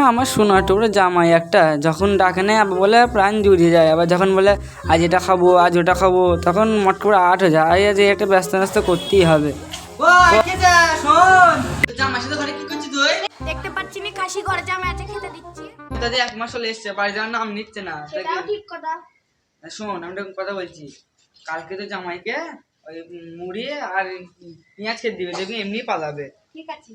আমার সোনা টুকরো জামাই একটা, যখন ডাকে নেয় বলে প্রাণ জুড়িয়ে যায়, আবার যখন বলে আজ এটা খাবো আজ ওটা খাবো তখন মট করে আট হয়ে যায়। আজ একটা ব্যস্ত ব্যস্ত করতেই হবে। জামাই সাথে ঘরে কি করছিস তুই? দেখতে পাচ্ছি না খাসি ঘরে জামাই আছে, খেতে দিচ্ছি। তাদের 1 মাস হলে এসছে, বাড়ি যাওয়ার নাম নিচ্ছে না। সেটাও ঠিক কথা। শোন, আমি একটা কথা বলছি, কালকে তো জামাইকে ওই মুড়ি আর পেঁয়াজ খেতে দিবে, দেখবি এমনি পালাবে। ঠিক আছে।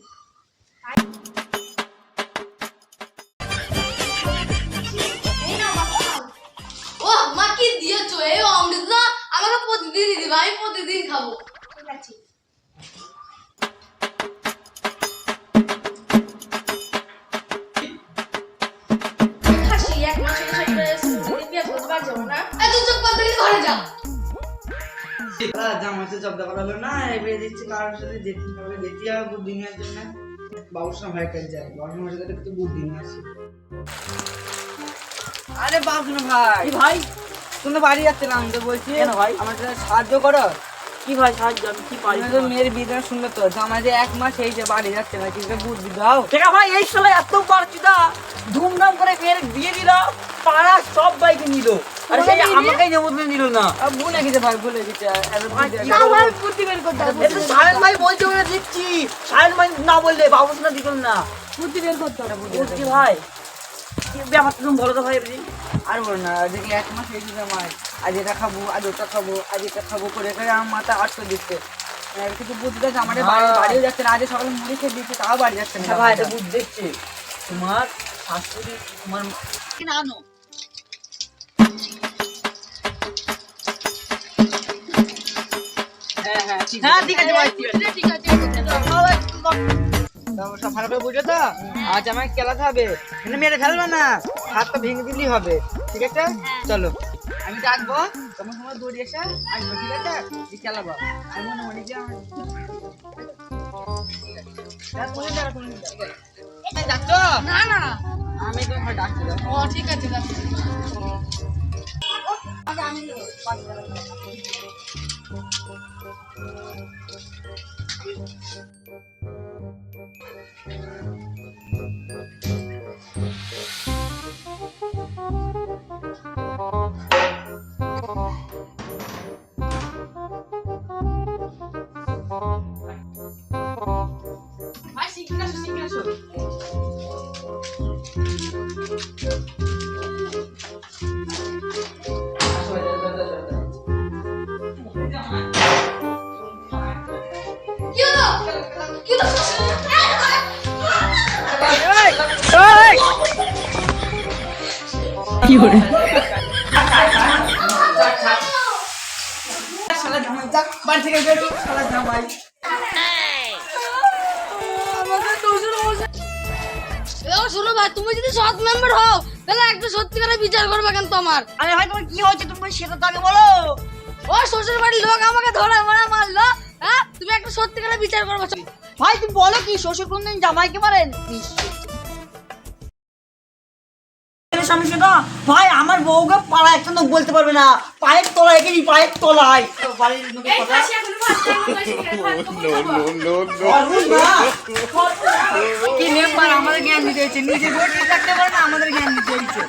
ও মা কি দিয়েছো? এই অমৃত না আমাকে প্রতিদিনই দিবা, আমি প্রতিদিন খাবো। ঠিক আছে। খাসি এক মাসের সাথে বিয়ে করতে পারছো না? এই তুই চুপ কর, তুই ঘরে যা। জামাই তো জব্দ করা হলো না, এবারে দিচ্ছি কারোর সাথে যেতে হবে বুদ্ধি নেওয়ার জন্য। বাবুর সঙ্গে ভাই কাজ যায়, বাবুর সঙ্গে সাথে একটু বুদ্ধি নিয়ে আসি। আরে বাবুর ভাই ভাই তুমি বাড়ি যাচ্ছে না, আমি তো বলছি কেন ভাই আমার সাথে সাহায্য করো। কি ভাই সাহায্য? আমি কি পারি? মেয়ের বিয়ে শুনলে তো জামাই যে 1 মাস এই যে বাড়ি যাচ্ছে না, কিন্তু বুদ্ধি দাও। ঠিক আছে ভাই, এই সালে এত বারচুদা ধুমধাম করে মেয়ের বিয়ে দিল, পাড়া সব বাইকে নিল, আর সেই আমাকেই নেমন্তন্ন নিল না। ভুলে গেছে ভাই, ভুলে গেছে। ভাই বুদ্ধি বের করতে হবে। সায়ন ভাই বলছে ওরা দিচ্ছি, সায়ন ভাই না বললে বাবুস না দিল না। বুদ্ধি বের করতে হবে। বুদ্ধি ভাই কি ব্যাপারটা তুমি বলো তো ভাই। আর বলো না, দেখি 1 মাস এই জামাই আজ এটা খাবো আজ ওটা খাবো আজ এটা খাবো করে করে আমার মাথা আটকে দিচ্ছে। কিছু বুদ্ধি আছে, আমাদের বাড়িও যাচ্ছে না, আজ সকালে মুড়ি খেয়ে দিচ্ছে তাও বাড়ি যাচ্ছে না। ভাই এটা বুদ্ধি দেখছি তোমার শাশুড়ি তোমার আনো। হ্যাঁ ঠিক হ্যাঁ ঠিক আছে ভাই, ঠিক আছে। সব ভালো করে বুঝো তো। আজ আমায় খেলাতে হবে, কিন্তু মেরে ফেলবে না, হাতটা ভেঙে দিলেই হবে। ঠিক আছে চলো, আমি ডাকবো তোমার সময় দৌড়ে এসে আসবো। ঠিক আছে খেলাবো। আমি মনে মনে যে যাচ্ছ না না, আমি তোমার ডাকছি। ও ঠিক আছে। ভাই শিখে আসো, শিখে আসো। কি হলো? কি হলো? কি করে শালা জামাই যাক বাড়ি থেকে বেরো, শালা জামাই। শোনো ভাই, তুমি যদি সৎ মেম্বার হও তাহলে একটা সত্যিকারের বিচার করবে কেন তোমার? আরে ভাই তোমার কি হচ্ছে তুমি সেটা তো আগে বলো। ও শ্বশুর বাড়ির লোক আমাকে ধরে মারলো, হ্যাঁ তুমি একটা সত্যিকারের বিচার করবে। ভাই তুমি বলো কি শ্বশুর কোনদিন জামাইকে মারেন? সমস্যা না ভাই, আমার বউকে পাড়া একটা লোক বলতে পারবে না, পায়ের তলায় এখানে পায়ের তলায়। কি মেম্বার আমাদের জ্ঞান দিতে হচ্ছে, নিজে ভোট থাকতে পারে না, আমাদের জ্ঞান দিতে হচ্ছে।